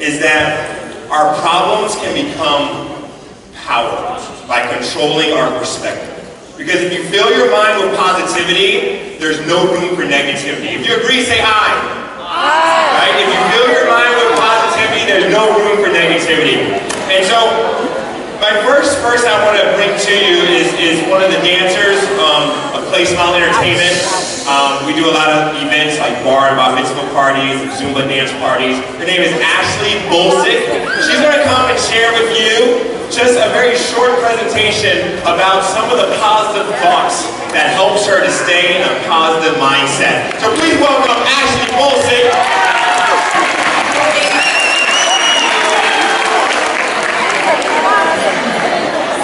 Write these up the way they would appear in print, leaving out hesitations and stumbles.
is that our problems can become power by controlling our perspective. Because if you fill your mind with positivity, there's no room for negativity. If you agree, say aye. Aye. Right? If you fill your mind with positivity, there's no room for negativity. And so, my first verse I want to bring to you is one of the dancers of Claysmile Entertainment. We do a lot of events like bar and bat mitzvah parties, and Zumba dance parties. Her name is Ashlea Boseck. She's going to come and share with you just a very short presentation about some of the positive thoughts that helps her to stay in a positive mindset. So please welcome Ashlea Boseck.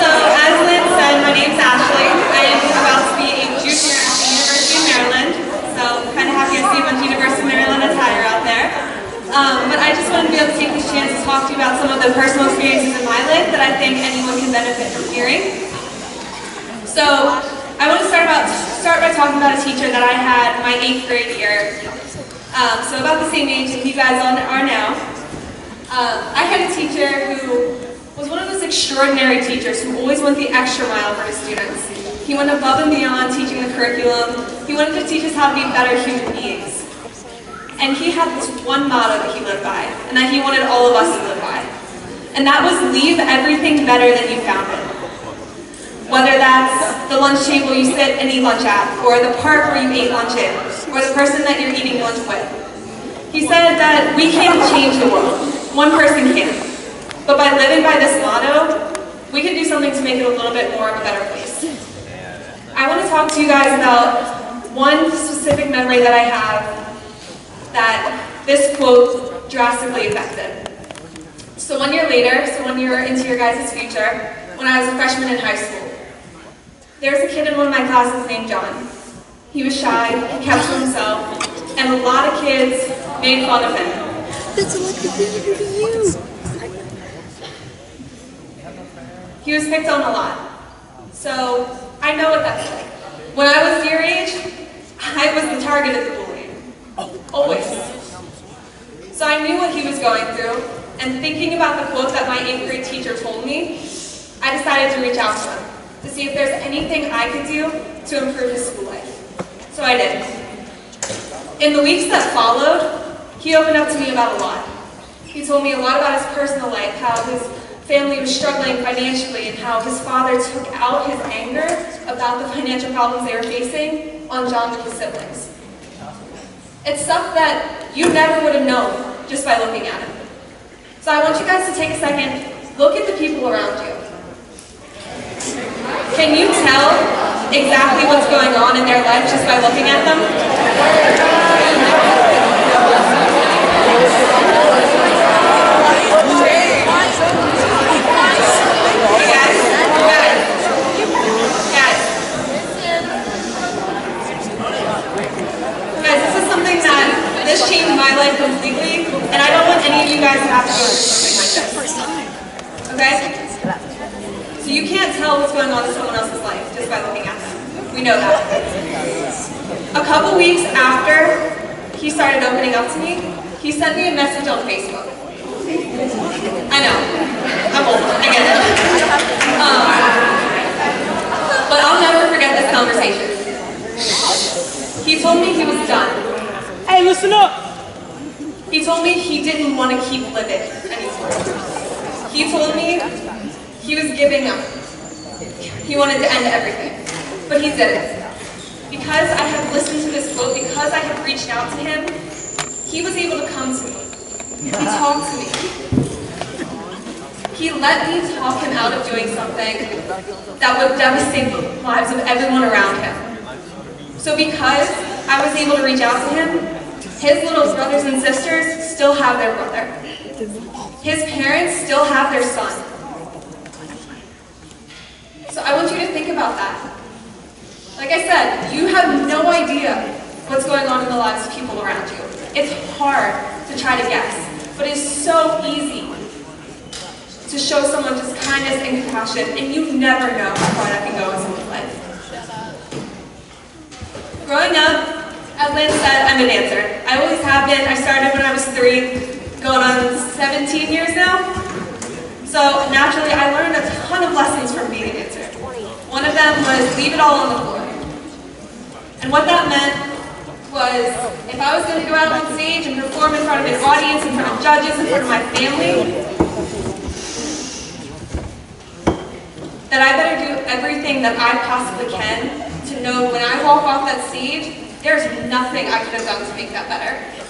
So as Lynn said, my name's Ashlea. I am about to be a junior at the University of Maryland. So kind of happy to see a bunch of University of Maryland attire out there. But I just wanted to be able to take this chance to talk to you about some of the personal experiences in my life that I think anyone can benefit from hearing. So I want to start by talking about a teacher that I had my 8th grade year. So about the same age that you guys are now. I had a teacher who was one of those extraordinary teachers who always went the extra mile for his students. He went above and beyond teaching the curriculum. He wanted to teach us how to be better human beings. And he had this one motto that he lived by, and that he wanted all of us to live by. And that was leave everything better than you found it. Whether that's the lunch table you sit and eat lunch at, or the park where you ate lunch in, or the person that you're eating lunch with. He said that we can't change the world. One person can. But by living by this motto, we can do something to make it a little bit more of a better place. I want to talk to you guys about one specific memory that I have that this quote drastically affected. So 1 year later, so 1 year into your guys' future, when I was a freshman in high school, there was a kid in one of my classes named John. He was shy, he kept to himself, and a lot of kids made fun of him. That's like the thing to do to you. He was picked on a lot. So I know what that's like. When I was your age, I was the target of the bullying. Always. So I knew what he was going through, and thinking about the quote that my 8th grade teacher told me, I decided to reach out to him to see if there's anything I could do to improve his school life. So I did. In the weeks that followed, he opened up to me about a lot. He told me a lot about his personal life, how his family was struggling financially, and how his father took out his anger about the financial problems they were facing on John and his siblings. It's stuff that you never would have known just by looking at him. So I want you guys to take a second, look at the people around you. Can you tell exactly what's going on in their life just by looking at them? This changed my life completely, and I don't want any of you guys to have to go through something like this. Okay? So you can't tell what's going on in someone else's life just by looking at them. We know that. A couple weeks after he started opening up to me, he sent me a message on Facebook. I know. I'm old. I get it. But I'll never forget this conversation. He told me he was done. Hey, listen up! He told me he didn't want to keep living anymore. He told me he was giving up. He wanted to end everything. But he didn't. Because I had listened to this quote, because I had reached out to him, he was able to come to me. He talked to me. He let me talk him out of doing something that would devastate the lives of everyone around him. So because I was able to reach out to him, his little brothers and sisters still have their brother. His parents still have their son. So I want you to think about that. Like I said, you have no idea what's going on in the lives of people around you. It's hard to try to guess, but it's so easy to show someone just kindness and compassion, and you never know how far that can go in someone's life. Growing up, as Lynn said, I'm a dancer. I always have been. I started when I was 3, going on 7 17 years now. So naturally, I learned a ton of lessons from being a dancer. One of them was leave it all on the floor. And what that meant was if I was going to go out on stage and perform in front of an audience, in front of judges, in front of my family, that I better do everything that I possibly can to know when I walk off that stage, there's nothing I could have done to make that better.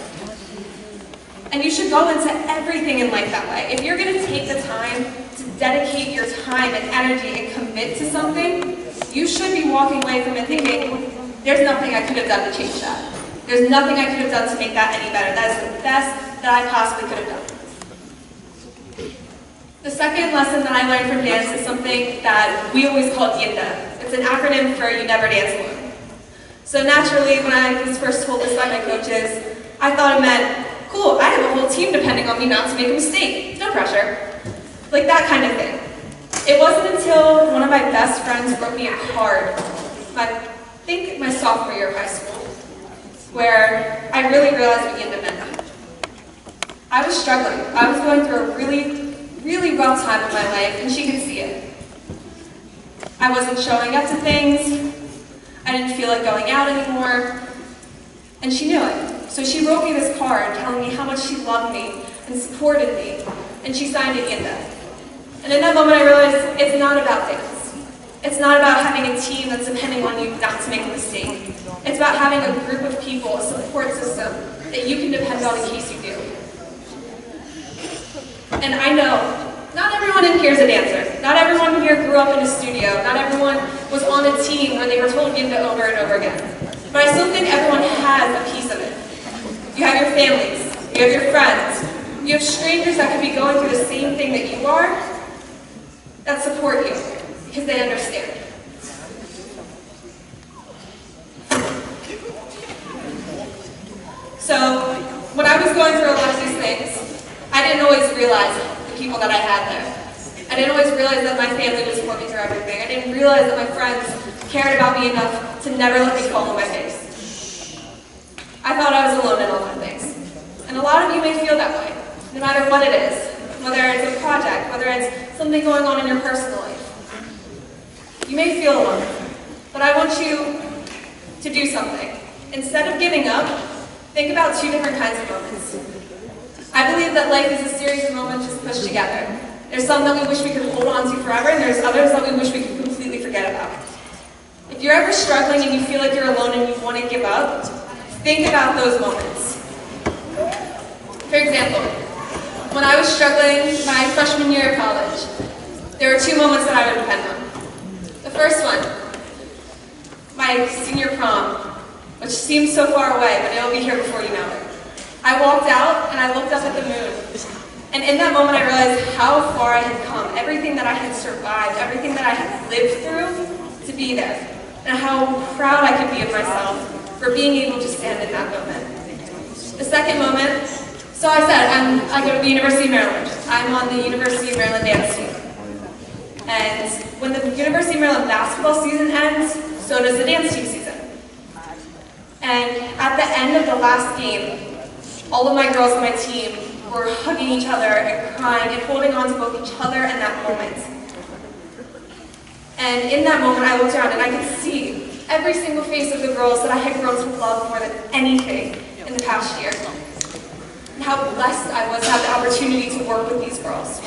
And you should go into everything in life that way. If you're going to take the time to dedicate your time and energy and commit to something, you should be walking away from it thinking, there's nothing I could have done to change that. There's nothing I could have done to make that any better. That is the best that I possibly could have done. The second lesson that I learned from dance is something that we always call YINDA. It's an acronym for You Never Dance Alone. So naturally, when I was first told this by my coaches, I thought it meant, cool, I have a whole team depending on me not to make a mistake. No pressure. Like that kind of thing. It wasn't until one of my best friends wrote me a card, I think my sophomore year of high school, where I really realized what YINDA meant. I was struggling. I was going through a really rough time in my life, and she could see it. I wasn't showing up to things. I didn't feel like going out anymore, and she knew it. So she wrote me this card telling me how much she loved me and supported me, and she signed it YINDA. And in that moment I realized it's not about dance. It's not about having a team that's depending on you not to make a mistake. It's about having a group of people, a support system that you can depend on in case you do. And I know, not everyone in here is a dancer. Not everyone here grew up in a studio. Not everyone was on a team where they were told YINDA over and over again. But I still think everyone has a piece of it. You have your families, you have your friends, you have strangers that could be going through the same thing that you are that support you because they understand. So when I was going through a lot of these things, I didn't always realize the people that I had there. I didn't always realize that my family would support me through everything. I didn't realize that my friends cared about me enough to never let me fall on my face. I thought I was alone in all my things. And a lot of you may feel that way, no matter what it is. Whether it's a project, whether it's something going on in your personal life. You may feel alone, but I want you to do something. Instead of giving up, think about two different kinds of moments. I believe that life is a series of moments just pushed together. There's some that we wish we could hold on to forever, and there's others that we wish we could completely forget about. If you're ever struggling and you feel like you're alone and you want to give up, think about those moments. For example, when I was struggling my freshman year of college, there were two moments that I would depend on. The first one, my senior prom, which seems so far away, but it'll be here before you know it. I walked out and I looked up at the moon. And in that moment I realized how far I had come, everything that I had survived, everything that I had lived through to be there, and how proud I could be of myself for being able to stand in that moment. The second moment, so I said, I go to the University of Maryland. I'm on the University of Maryland dance team. And when the University of Maryland basketball season ends, so does the dance team season. And at the end of the last game, all of my girls on my team were hugging each other and crying and holding on to both each other and that moment. And in that moment, I looked around and I could see every single face of the girls that I had grown to love more than anything in the past year. And how blessed I was to have the opportunity to work with these girls.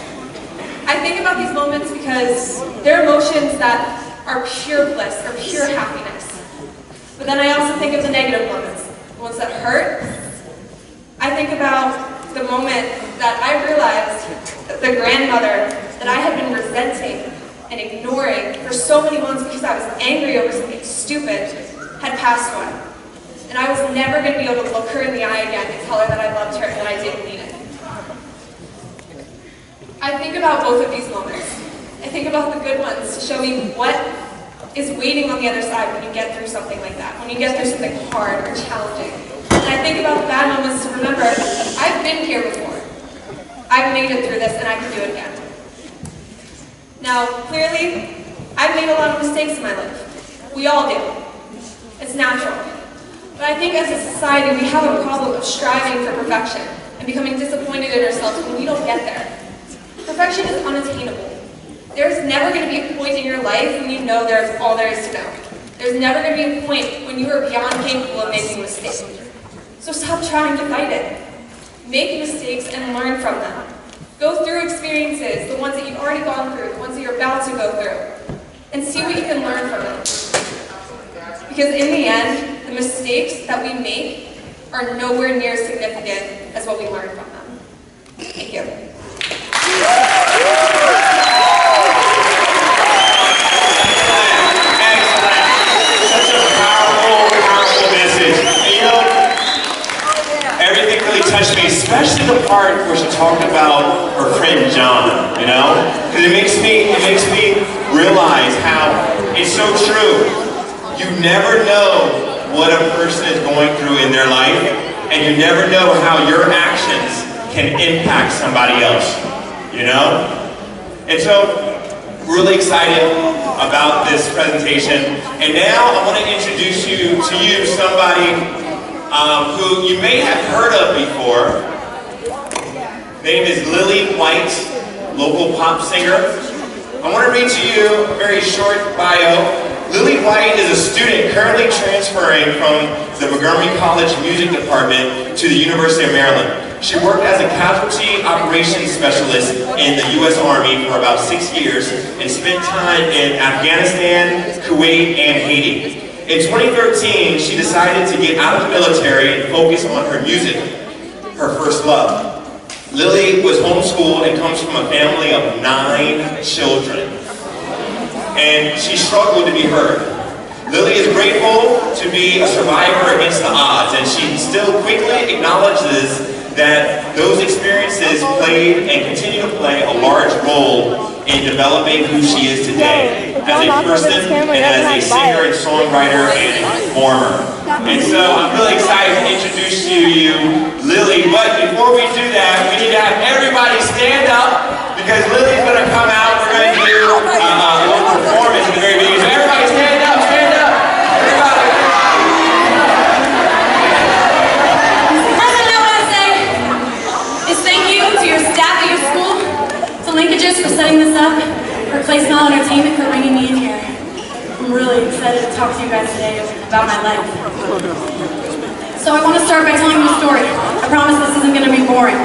I think about these moments because they're emotions that are pure bliss or pure happiness. But then I also think of the negative moments, the ones that hurt. I think about the moment that I realized that the grandmother that I had been resenting and ignoring for so many months because I was angry over something stupid had passed on. And I was never going to be able to look her in the eye again and tell her that I loved her and that I didn't need it. I think about both of these moments. I think about the good ones to show me what is waiting on the other side when you get through something like that, when you get through something hard or challenging. And I think about the bad moments to remember, I've been here before. I've made it through this and I can do it again. Now, clearly, I've made a lot of mistakes in my life. We all do. It's natural. But I think as a society, we have a problem of striving for perfection and becoming disappointed in ourselves when we don't get there. Perfection is unattainable. There's never going to be a point in your life when you know there's all there is to know. There's never going to be a point when you are beyond capable of making mistakes. So stop trying to fight it. Make mistakes and learn from them. Go through experiences, the ones that you've already gone through, the ones that you're about to go through, and see what you can learn from them. Because in the end, the mistakes that we make are nowhere near as significant as what we learn from them. Thank you. Such a powerful, powerful message. And you know, everything really touched me, especially the part where she talked about her friend John, you know? Because it makes me realize how it's so true. You never know what a person is going through in their life, and you never know how your actions can impact somebody else, you know? And so, really excited about this presentation. And now I want to introduce you to somebody who you may have heard of before. Her name is Lilly White, local pop singer. I want to read to you a very short bio. Lilly White is a student currently transferring from the Montgomery College Music Department to the University of Maryland. She worked as a casualty operations specialist in the U.S. Army for about 6 years and spent time in Afghanistan, Kuwait, and Haiti. In 2013, she decided to get out of the military and focus on her music, her first love. Lilly was homeschooled and comes from a family of 9 children. And she struggled to be heard. Lilly is grateful to be a survivor against the odds, and she still quickly acknowledges that those experiences played and continue to play a large role in developing who she is today as a person and as a singer and songwriter and performer. And so I'm really excited to introduce to you Lilly, but before we do that, we need to have everybody stand up because Lily's going to come out. We're going to do a little performance at the very beginning. So everybody stand up, stand up. Everybody. First thing I want to say is thank you to your staff at your school, to Linkages for setting this up, for Claysmile Entertainment for bringing me in here. I'm really excited to talk to you guys today about my life. So I want to start by telling you a story. I promise this isn't going to be boring.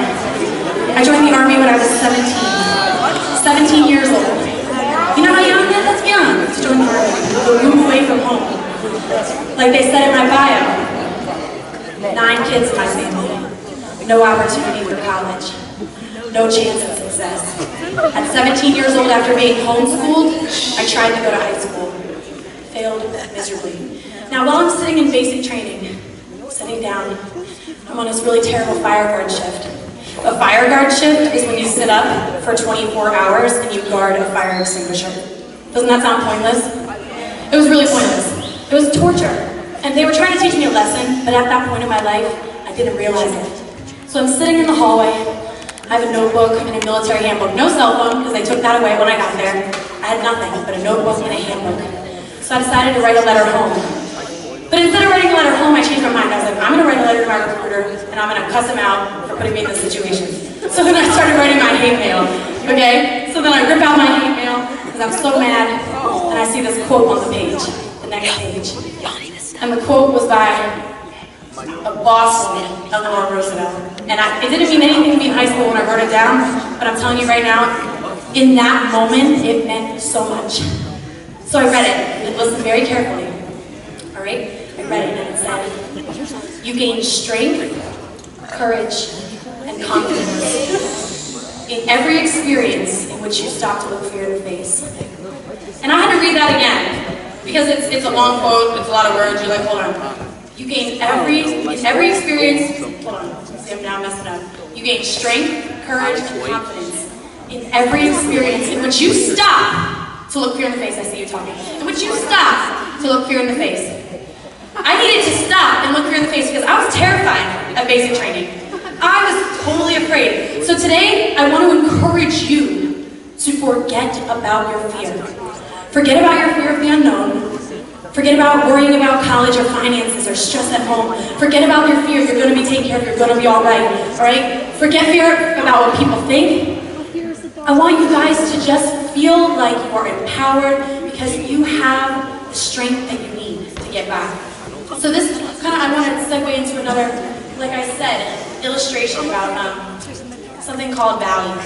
I joined the Army when I was 17 years old. You know how young that is? That's young to join the Army, to move away from home. Like they said in my bio, 9 kids in my family, no opportunity for college, no chance at success. At 17 years old, after being homeschooled, I tried to go to high school. Failed miserably. Now while I'm sitting in basic training, sitting down, I'm on this really terrible fire guard shift. A fire guard shift is when you sit up for 24 hours and you guard a fire extinguisher. Doesn't that sound pointless? It was really pointless. It was torture. And they were trying to teach me a lesson, but at that point in my life, I didn't realize it. So I'm sitting in the hallway. I have a notebook and a military handbook. No cell phone, because they took that away when I got there. I had nothing but a notebook and a handbook. So I decided to write a letter home. But instead of writing a letter home, I changed my mind. I was like, I'm going to write a letter to my recruiter, and I'm going to cuss him out for putting me in this situation. So then I started writing my hate mail, okay? So then I rip out my hate mail, because I'm so mad, and I see this quote on the page, the next page. And the quote was by a boss woman, Eleanor Roosevelt. And it didn't mean anything to me in high school when I wrote it down, but I'm telling you right now, in that moment, it meant so much. So I read it, and listened very carefully, all right? I read it, and it said, you gain strength, courage, and confidence in every experience in which you stop to look fear in the face. And I had to read that again, because it's a long quote, it's a lot of words, you're like, hold on. You gain in every experience, hold on, see I'm now messing up. You gain strength, courage, and confidence in every experience in which you stop to look fear in the face. I see you talking. In which you stop to look fear in the face. I needed to stop and look fear in the face because I was terrified at basic training. I was totally afraid. So today, I want to encourage you to forget about your fear. Forget about your fear of the unknown. Forget about worrying about college or finances or stress at home. Forget about your fear. You're going to be taken care of. You're going to be all right? Forget fear about what people think. I want you guys to just feel like you are empowered because you have the strength that you need to get by. So this kind of, I want to segue into another, like I said, illustration about something called value.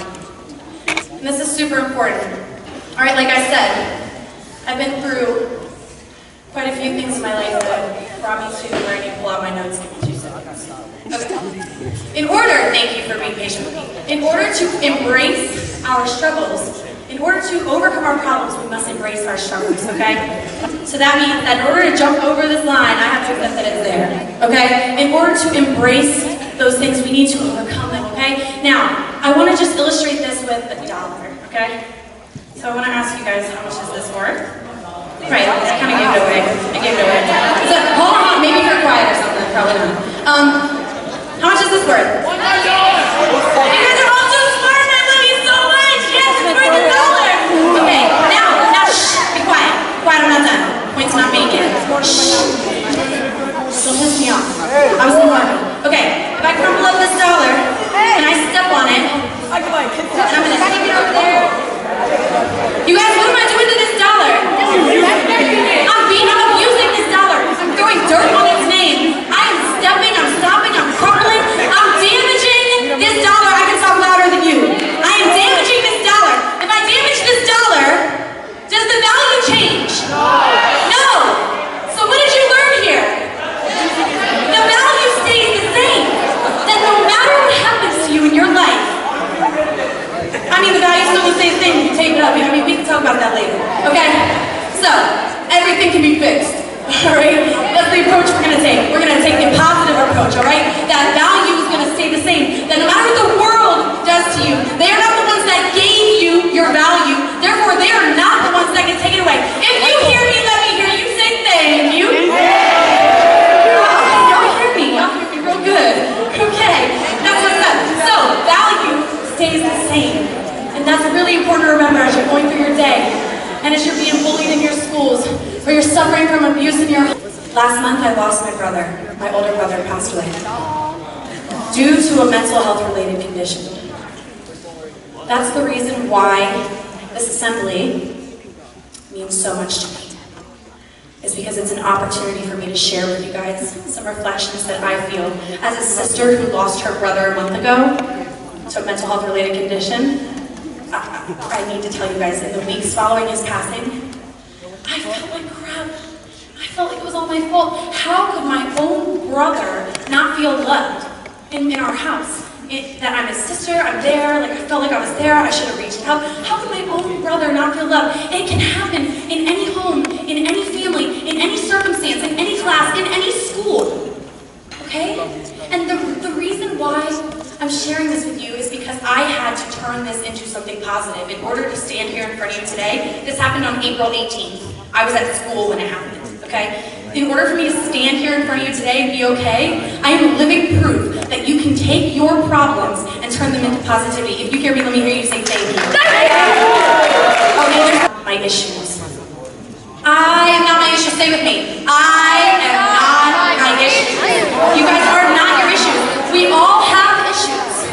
And this is super important. All right, like I said, I've been through quite a few things in my life that brought me to where I need to pull out my notes. Give me 2 seconds. Okay. In order, thank you for being patient with me. In order to embrace our struggles, in order to overcome our problems, we must embrace our struggles, okay? So that means that in order to jump over this line, I have to accept that it's there, okay? In order to embrace those things, we need to overcome them, okay? Now, I want to just illustrate this with $1, okay? So I want to ask you guys, how much is this worth? Right, I kind of gave it away. So, hold on, maybe you're quiet or something, probably not. How much is this worth? $1. You guys are all so smart, and I love you so much. Yes, it's worth $1. Okay, now, shh, be quiet. Quiet, I'm not done. Point's not made yet. Shh. Don't piss me off. I was in Marvin. Okay, if I crumple up this $1, and I step on it, and I'm gonna stick it over there. You guys, what am I doing to this $1? I'm abusing this $1. I'm throwing dirt on its name. I am stepping, I'm stomping, I'm crumbling. I'm damaging this $1. I can talk louder than you. I am damaging this $1. If I damage this $1, does the value change? No. So what did you learn here? The value stays the same. That no matter what happens to you in your life, I mean, the value's still the same thing. You tape it up. I mean, we can talk about that later. Okay? So, everything can be fixed. Alright? That's the approach we're going to take. We're going to take the positive approach, alright? That value is going to stay the same. That no matter what the world does to you, they are not the ones that gave you your value. Therefore, they are not the ones that can take it away. If you hear me, let me hear you say thank you. Y'all hear me. Y'all hear me real good. Okay. That's what's up. So, value stays the same. And that's really important to remember as you're going through your day. And as you're being bullied in your schools, or you're suffering from abuse in your home. Last month I lost my brother. My older brother passed away due to a mental health related condition. That's the reason why this assembly means so much to me. It's because it's an opportunity for me to share with you guys some reflections that I feel as a sister who lost her brother a month ago to a mental health related condition. I need to tell you guys, in the weeks following his passing, I felt like crap. I felt like it was all my fault. How could my own brother not feel loved in our house? That I'm his sister, I'm there, like I felt like I was there, I should have reached out. How could my own brother not feel loved? It can happen in any home, in any family, in any circumstance, in any class, in any school. Okay? And the reason why I'm sharing this with you is because I had to turn this into something positive. In order to stand here in front of you today, this happened on April 18th. I was at school when it happened, okay? In order for me to stand here in front of you today and be okay, I am living proof that you can take your problems and turn them into positivity. If you hear me, let me hear you say thank you. Okay, there's my issues. I am not my issues. Stay with me. I am not my issues. You guys are not your issues. We all have issues.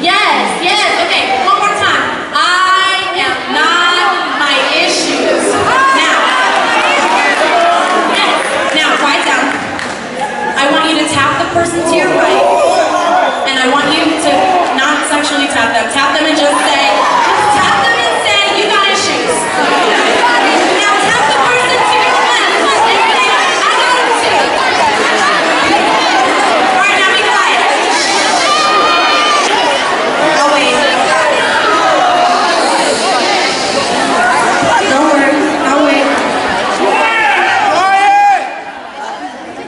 Yes, okay, one more time. I am not my issues. Now, quiet down. I want you to tap the person to your right, and I want you to not sexually tap them and just say, tap them and say, you got issues. Now tap the person to your left and say, I got them too. Alright, now be quiet. I'll wait. Don't worry, I'll wait.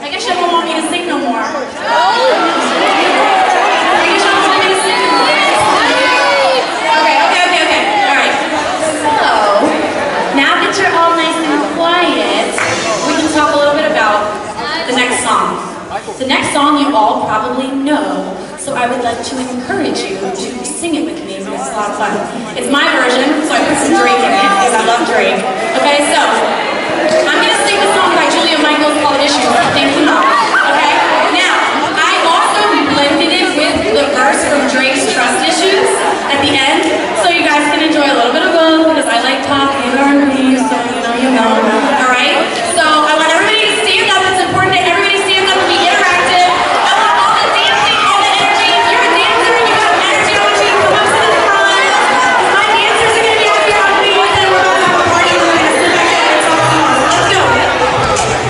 I guess y'all don't want me to sing no more. The next song you all probably know, so I would like to encourage you to sing it with me because it's a lot of fun. It's my version, so I put some Drake in it because I love Drake. Okay, so I'm gonna sing a song by Julia Michaels called Issues. Thank you. Okay? Now, I also blended it with the verse from Drake's Trust Issues at the end, so you guys can enjoy a little bit of both, because I like pop and R&B, so you know. Alright? So I want everybody to stand up. It's important that everybody stands up and be interactive. I want all the dancing, all the energy. If you're a dancer and you got energy, I want you to come up to the front. My dancers are gonna be up here on me, and then we're gonna have a party and we're gonna sit back there and talk some more. Let's go. Okay.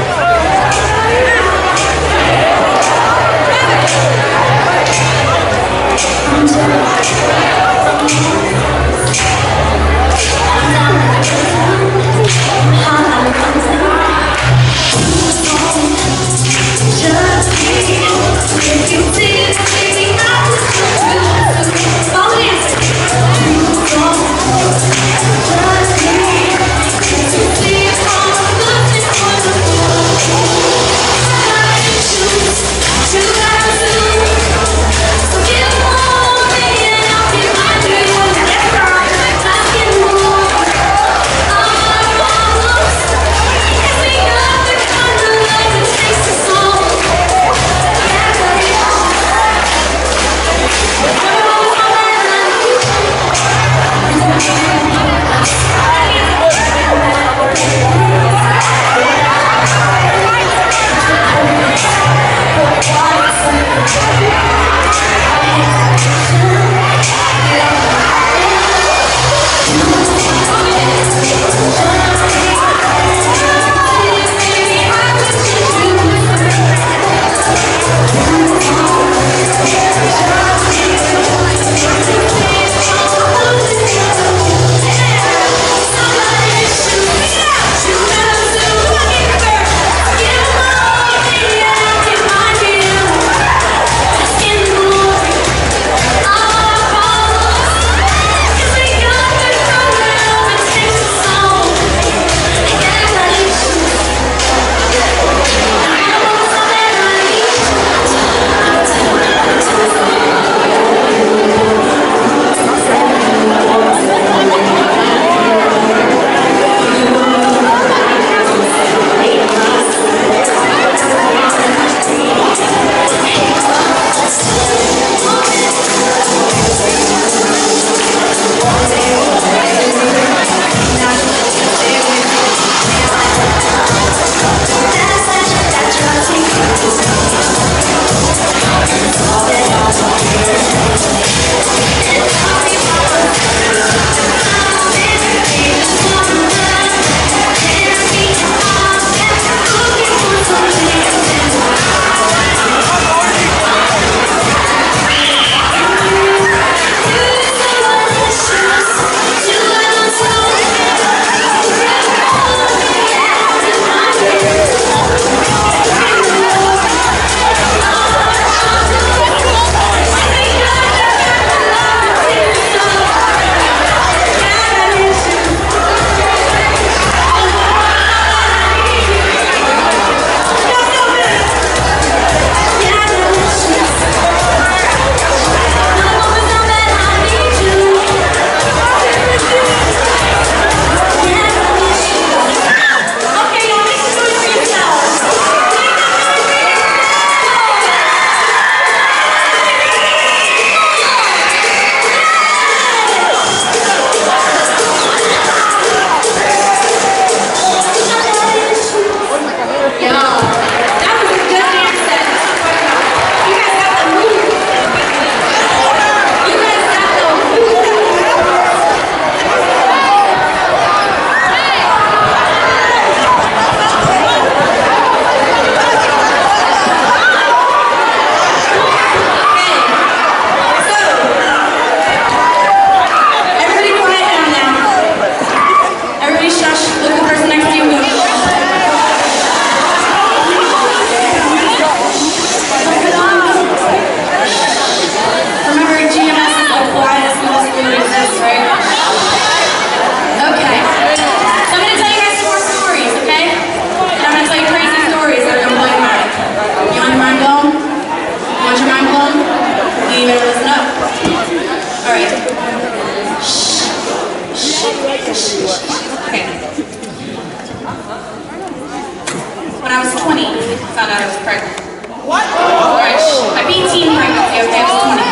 when I was 20, I found out I was pregnant. What? Alright, I beat teen pregnancy, okay, I was 20.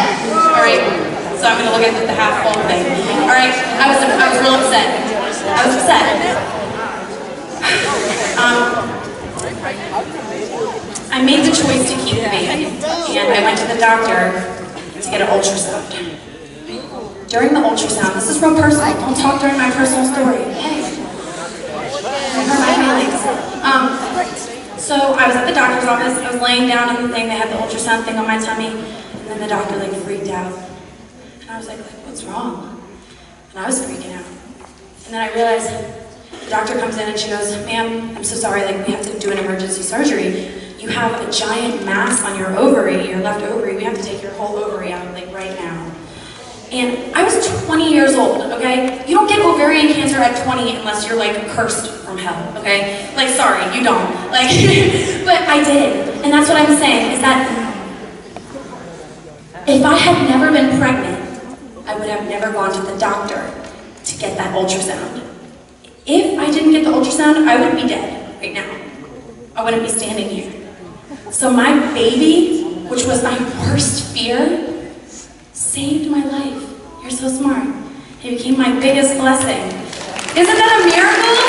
Alright, so I'm gonna look at the half full thing. Alright, I was real upset. I was upset. I made the choice to keep the baby, and I went to the doctor to get an ultrasound. During the ultrasound, this is real personal, don't talk during my personal story. Hey. So I was at the doctor's office, I was laying down on the thing, they had the ultrasound thing on my tummy, and then the doctor like freaked out. And I was like, what's wrong? And I was freaking out. And then I realized, the doctor comes in and she goes, ma'am, I'm so sorry, like we have to do an emergency surgery. You have a giant mass on your ovary, your left ovary, we have to take your whole ovary out like right now. And I was 20 years old, okay? You don't get ovarian cancer at 20 unless you're like cursed from hell, okay? Like, sorry, you don't. Like, but I did. And that's what I'm saying, is that if I had never been pregnant, I would have never gone to the doctor to get that ultrasound. If I didn't get the ultrasound, I would be dead right now. I wouldn't be standing here. So my baby, which was my worst fear, saved my life. You're so smart. It became my biggest blessing. Isn't that a miracle?